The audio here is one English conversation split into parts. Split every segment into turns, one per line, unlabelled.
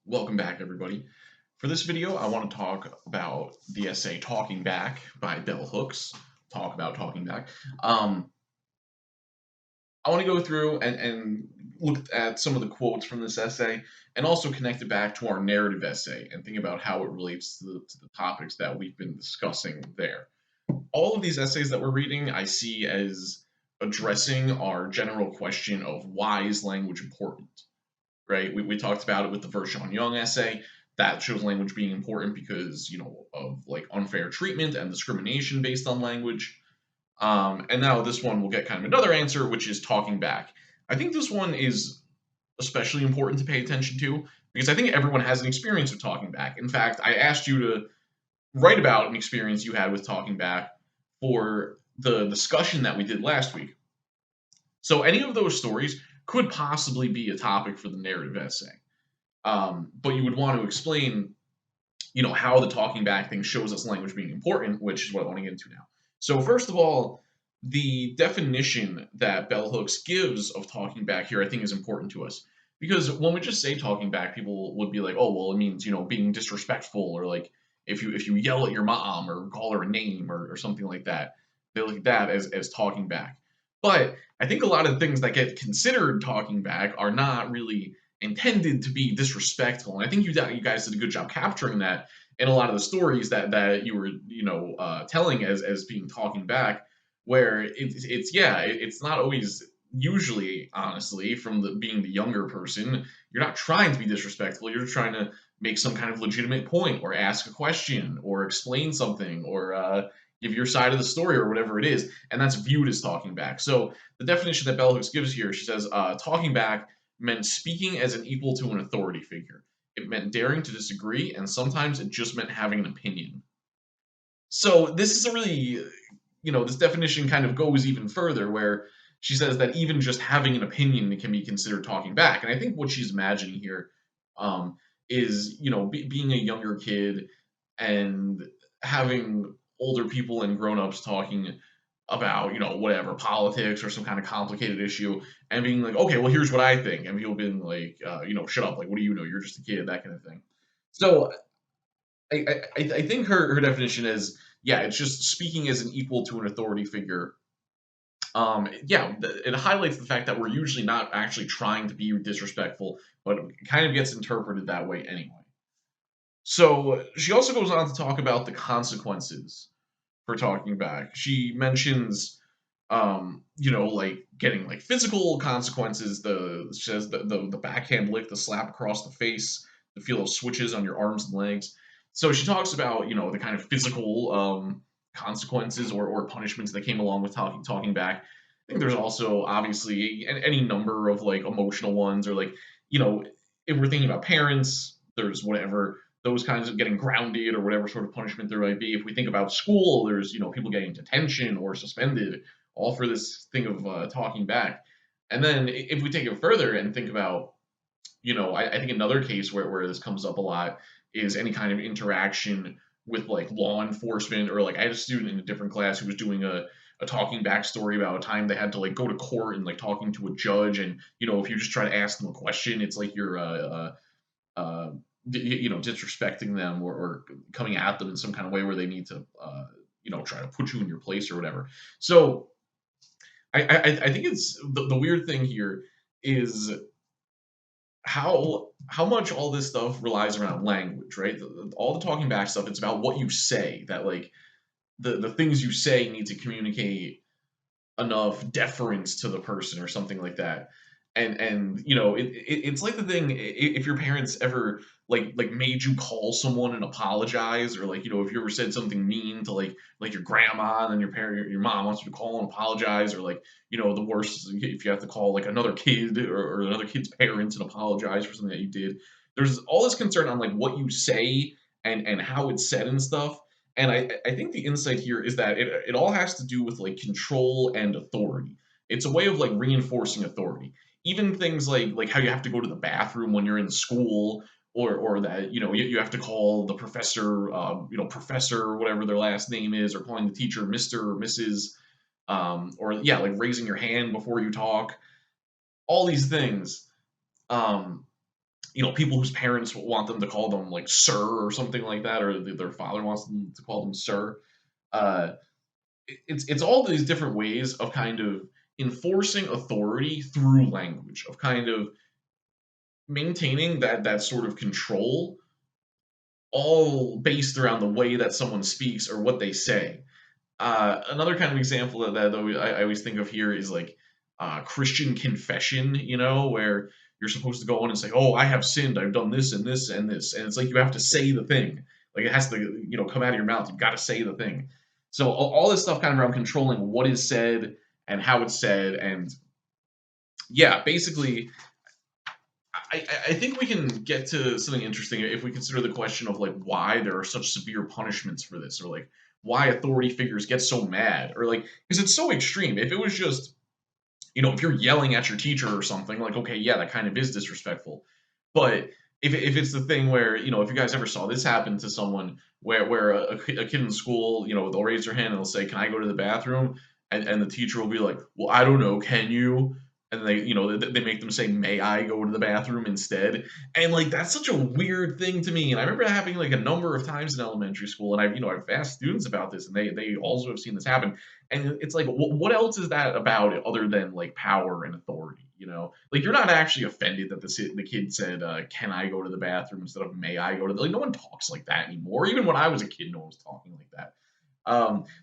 Welcome back, everybody. For this video, I want to talk about the essay Talking Back by Bell Hooks. Talk about talking back. I want to go through and look at some of the quotes from this essay and also connect it back to our narrative essay and think about how it relates to the topics that we've been discussing there. All of these essays that we're reading, I see as addressing our general question of why is language important? Right? We talked about it with the Vershawn Young essay. That shows language being important because, of like unfair treatment and discrimination based on language. And now this one will get kind of another answer, which is talking back. I think this one is especially important to pay attention to because I think everyone has an experience with talking back. In fact, I asked you to write about an experience you had with talking back for the discussion that we did last week. So any of those stories could possibly be a topic for the narrative essay. But you would want to explain, how the talking back thing shows us language being important, which is what I want to get into now. So first of all, the definition that Bell Hooks gives of talking back here, I think, is important to us because when we just say talking back, people would be like, "Oh, well, it means being disrespectful," or like if you yell at your mom or call her a name or something like that. They look at that as talking back. But I think a lot of things that get considered talking back are not really intended to be disrespectful. And I think you guys did a good job capturing that in a lot of the stories that you were telling as being talking back, where it's not always usually honestly from being the younger person. You're not trying to be disrespectful. You're trying to make some kind of legitimate point or ask a question or explain something or give your side of the story or whatever it is, and that's viewed as talking back. So the definition that Bell Hooks gives here, she says, talking back meant speaking as an equal to an authority figure. It meant daring to disagree, and sometimes it just meant having an opinion. So this is a really, this definition kind of goes even further, where she says that even just having an opinion can be considered talking back. And I think what she's imagining here is, being a younger kid and having older people and grown-ups talking about, whatever, politics or some kind of complicated issue and being like, okay, well, here's what I think. And people being like, shut up. Like, what do you know? You're just a kid, that kind of thing. So I think her definition is, yeah, it's just speaking as an equal to an authority figure. It highlights the fact that we're usually not actually trying to be disrespectful, but it kind of gets interpreted that way anyway. So she also goes on to talk about the consequences for talking back. She mentions, like getting like physical consequences. She says the backhand lick, the slap across the face, the feel of switches on your arms and legs. So she talks about the kind of physical consequences or punishments that came along with talking back. I think there's also obviously any number of like emotional ones or like if we're thinking about parents, there's whatever those kinds of getting grounded or whatever sort of punishment there might be. If we think about school, there's people getting detention or suspended, all for this thing of talking back. And then if we take it further and think about, I think another case where this comes up a lot is any kind of interaction with like law enforcement or like I had a student in a different class who was doing a talking back story about a time they had to like go to court and like talking to a judge and if you just try to ask them a question it's like you're uh, disrespecting them or coming at them in some kind of way where they need to, try to put you in your place or whatever. So I think it's the weird thing here is how much all this stuff relies around language, right? All the talking back stuff, it's about what you say. That like the things you say need to communicate enough deference to the person or something like that. And it's like the thing if your parents ever like made you call someone and apologize or like if you ever said something mean to like your grandma and then your mom wants you to call and apologize or like the worst is if you have to call like another kid or another kid's parents and apologize for something that you did. There's all this concern on like what you say and how it's said and stuff. And I think the insight here is that it all has to do with like control and authority. It's a way of like reinforcing authority. Even things like how you have to go to the bathroom when you're in school, or that you have to call the professor, professor or whatever their last name is, or calling the teacher Mister or Mrs. Or yeah, like raising your hand before you talk. All these things. Um, people whose parents want them to call them like sir or something like that, or their father wants them to call them sir. Uh, it's all these different ways of kind of enforcing authority through language, of kind of maintaining that sort of control, all based around the way that someone speaks or what they say. Another kind of example of that, though, I always think of here is like Christian confession, where you're supposed to go on and say, "Oh, I have sinned. I've done this and this and this," and it's like you have to say the thing. Like it has to, come out of your mouth. You've got to say the thing. So all this stuff kind of around controlling what is said and how it's said, and yeah, basically, I think we can get to something interesting if we consider the question of like why there are such severe punishments for this, or like why authority figures get so mad, or like because it's so extreme. If it was just, if you're yelling at your teacher or something, like okay, yeah, that kind of is disrespectful. But if it's the thing where, if you guys ever saw this happen to someone where a kid in school, they'll raise their hand and they'll say, "Can I go to the bathroom?" And the teacher will be like, "Well, I don't know, can you?" And they make them say, "May I go to the bathroom instead?" And like that's such a weird thing to me. And I remember it happening like a number of times in elementary school, and I've asked students about this, and they also have seen this happen. And it's like, what else is that about it other than like power and authority? Like you're not actually offended that the kid said, "Can I go to the bathroom?" instead of "May I go to the?" Like no one talks like that anymore. Even when I was a kid, no one was talking like that.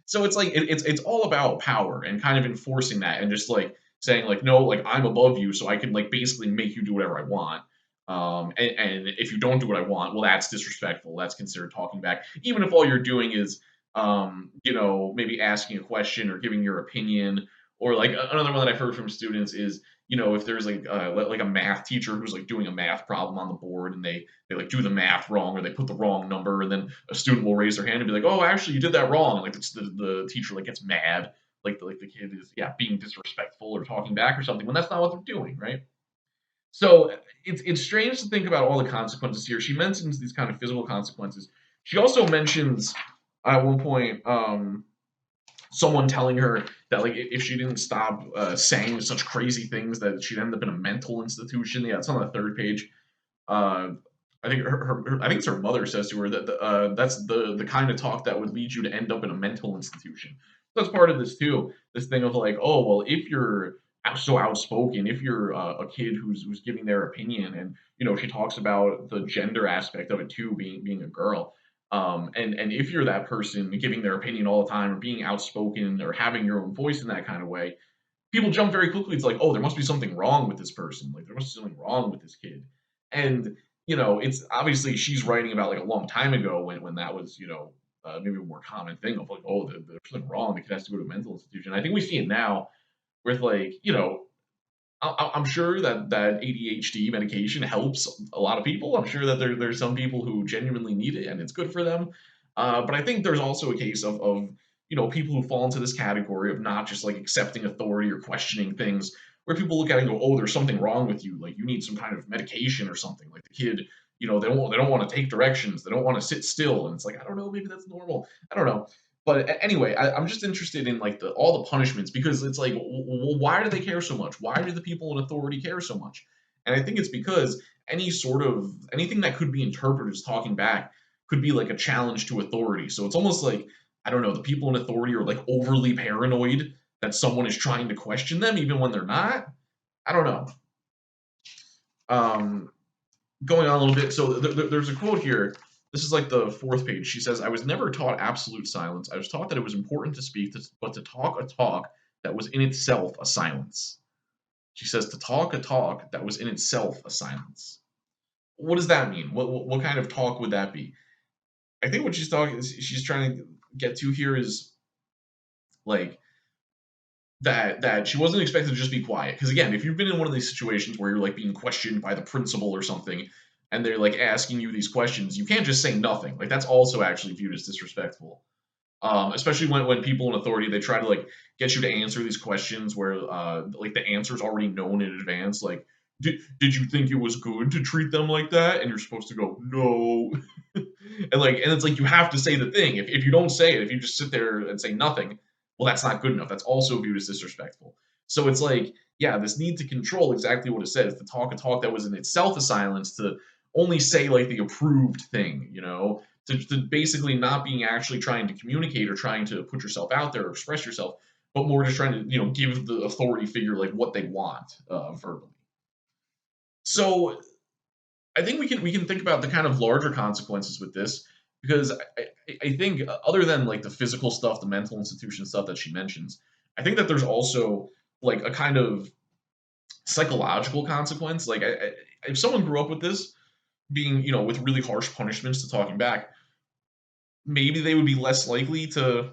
So it's like it's all about power and kind of enforcing that, and just like saying like, no, like I'm above you, so I can like basically make you do whatever I want. And if you don't do what I want, well, that's disrespectful. That's considered talking back, even if all you're doing is, maybe asking a question or giving your opinion. Or like another one that I've heard from students is, if there's like a math teacher who's like doing a math problem on the board, and they like do the math wrong, or they put the wrong number, and then a student will raise their hand and be like, "Oh, actually, you did that wrong." Like the teacher like gets mad, like the kid is, yeah, being disrespectful or talking back or something, when that's not what they're doing, right? So it's strange to think about all the consequences here. She mentions these kind of physical consequences. She also mentions at one point, someone telling her that like if she didn't stop saying such crazy things, that she'd end up in a mental institution. Yeah, it's on the third page. uh, I think I think it's her mother says to her that that's the kind of talk that would lead you to end up in a mental institution. So that's part of this too. This thing of like, oh well, if you're so outspoken, if you're a kid who's giving their opinion, and she talks about the gender aspect of it too, being a girl. And if you're that person giving their opinion all the time, or being outspoken, or having your own voice in that kind of way, people jump very quickly. It's like, oh, there must be something wrong with this person. Like there must be something wrong with this kid. And it's obviously she's writing about like a long time ago when that was, maybe a more common thing of like, oh, there's something wrong. The kid has to go to a mental institution. I think we see it now with like, I'm sure that ADHD medication helps a lot of people. I'm sure that there's some people who genuinely need it and it's good for them. But I think there's also a case of people who fall into this category of not just like accepting authority or questioning things, where people look at it and go, "Oh, there's something wrong with you. Like you need some kind of medication or something." Like the kid, they don't want to take directions. They don't want to sit still, and it's like, I don't know, maybe that's normal. I don't know. But anyway, I'm just interested in like all the punishments, because it's like, well, why do they care so much? Why do the people in authority care so much? And I think it's because anything that could be interpreted as talking back could be like a challenge to authority. So it's almost like, I don't know, the people in authority are like overly paranoid that someone is trying to question them even when they're not. I don't know. Um, Going on a little bit. So there's a quote here. This is like the fourth page. She says, "I was never taught absolute silence. I was taught that it was important to speak, but to talk a talk that was in itself a silence." She says, "To talk a talk that was in itself a silence." What does that mean? What kind of talk would that be? I think what she's trying to get to here is like that she wasn't expected to just be quiet. Because again, if you've been in one of these situations where you're like being questioned by the principal or something, and they're like asking you these questions, you can't just say nothing. Like that's also actually viewed as disrespectful. Especially when people in authority, they try to like get you to answer these questions where like the answer's already known in advance. Like, did you think it was good to treat them like that? And you're supposed to go, no. And it's like you have to say the thing. If you don't say it, if you just sit there and say nothing, well, that's not good enough. That's also viewed as disrespectful. So it's like yeah, this need to control exactly what it says, to talk a talk that was in itself a silence, to only say like the approved thing, to basically not being actually trying to communicate or trying to put yourself out there or express yourself, but more just trying to give the authority figure like what they want verbally. So I think we can think about the kind of larger consequences with this, because I think other than like the physical stuff, the mental institution stuff that she mentions, I think that there's also like a kind of psychological consequence. Like if someone grew up with this, being with really harsh punishments to talking back, maybe they would be less likely to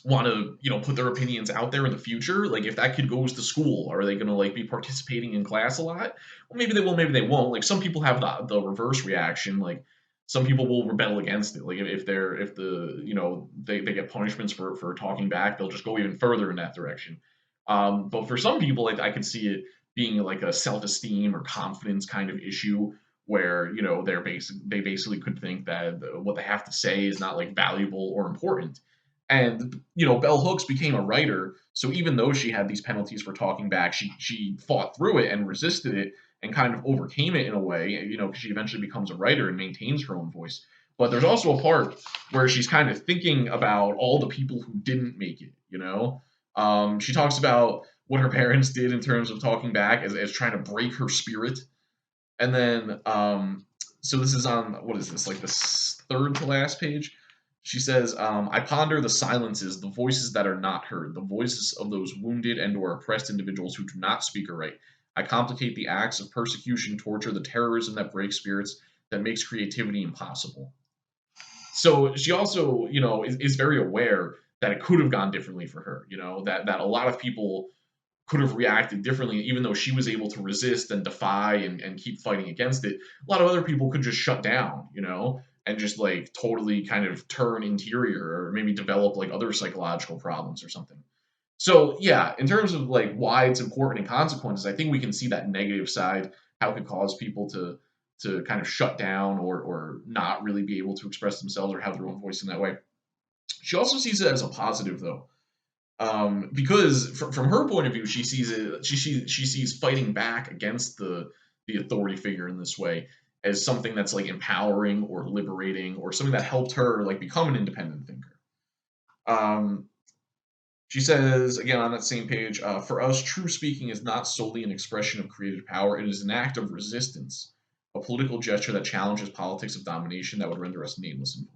want to put their opinions out there in the future. Like if that kid goes to school, are they going to like be participating in class a lot? Well, maybe they will, maybe they won't. Like some people have the reverse reaction. Like some people will rebel against it. Like if the they get punishments for talking back, they'll just go even further in that direction. But for some people, like, I could see it being like a self-esteem or confidence kind of issue, where they basically could think that what they have to say is not like valuable or important. And Bell Hooks became a writer, so even though she had these penalties for talking back, she fought through it and resisted it and kind of overcame it in a way. Because she eventually becomes a writer and maintains her own voice. But there's also a part where she's kind of thinking about all the people who didn't make it. She talks about what her parents did in terms of talking back as trying to break her spirit. And then, so this is on, what is this, like the third to last page? She says, I ponder the silences, the voices that are not heard, the voices of those wounded and or oppressed individuals who do not speak or write. I complicate the acts of persecution, torture, the terrorism that breaks spirits, that makes creativity impossible. So she also, is very aware that it could have gone differently for her, that a lot of people could have reacted differently, even though she was able to resist and defy and keep fighting against it. A lot of other people could just shut down, and just like totally kind of turn interior, or maybe develop like other psychological problems or something. So yeah, in terms of like why it's important and consequences, I think we can see that negative side, how it could cause people to kind of shut down, or not really be able to express themselves or have their own voice in that way. She also sees it as a positive though, because from her point of view, she sees it. She sees fighting back against the authority figure in this way as something that's like empowering or liberating, or something that helped her like become an independent thinker. Um, she says again on that same page, for us, true speaking is not solely an expression of creative power; it is an act of resistance, a political gesture that challenges politics of domination that would render us nameless and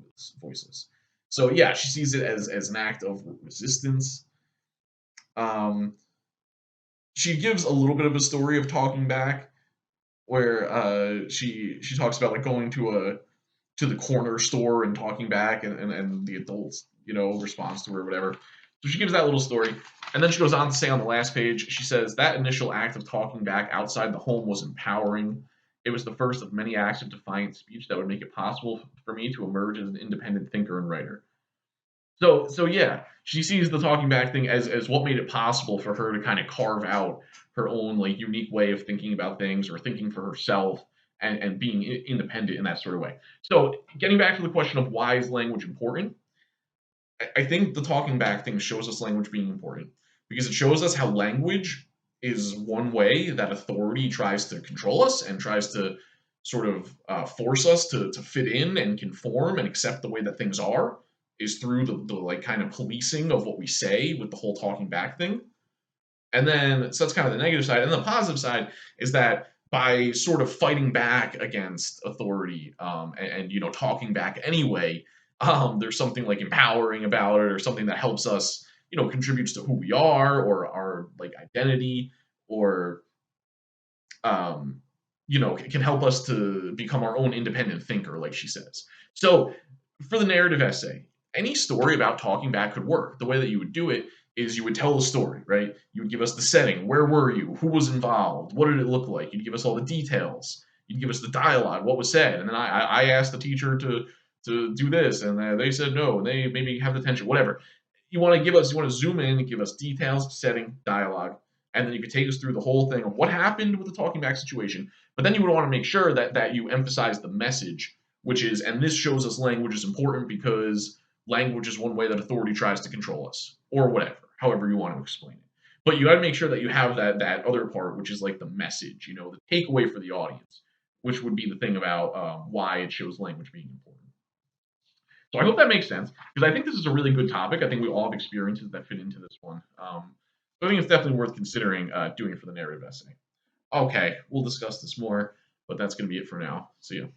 voiceless. So yeah, she sees it as an act of resistance. um, she gives a little bit of a story of talking back, where she talks about like going to the corner store and talking back, and the adults response to her or whatever. So she gives that little story, and then she goes on to say on the last page, she says that initial act of talking back outside the home was empowering. It was the first of many acts of defiant speech that would make it possible for me to emerge as an independent thinker and writer. So yeah, she sees the talking back thing as what made it possible for her to kind of carve out her own like unique way of thinking about things, or thinking for herself, and being independent in that sort of way. So getting back to the question of why is language important, I think the talking back thing shows us language being important, because it shows us how language is one way that authority tries to control us and tries to sort of force us to fit in and conform and accept the way that things are, is through the like kind of policing of what we say with the whole talking back thing. And then, so that's kind of the negative side. And the positive side is that by sort of fighting back against authority, and talking back anyway, there's something like empowering about it, or something that helps us, contributes to who we are, or our like identity, or can help us to become our own independent thinker, like she says. So for the narrative essay, any story about talking back could work. The way that you would do it is you would tell the story, right? You would give us the setting. Where were you? Who was involved? What did it look like? You'd give us all the details. You'd give us the dialogue, what was said, and then I asked the teacher to do this, and they said no, and they maybe have the tension, whatever. You want to give us, you want to zoom in and give us details, setting, dialogue, and then you could take us through the whole thing of what happened with the talking back situation. But then you would want to make sure that you emphasize the message, which is, and this shows us language is important because language is one way that authority tries to control us, or whatever, however you want to explain it. But you got to make sure that you have that other part, which is like the message, the takeaway for the audience, which would be the thing about why it shows language being important. So I hope that makes sense because I think this is a really good topic. I think we all have experiences that fit into this one. So I think it's definitely worth considering doing it for the narrative essay. Okay, we'll discuss this more, but that's going to be it for now. See you.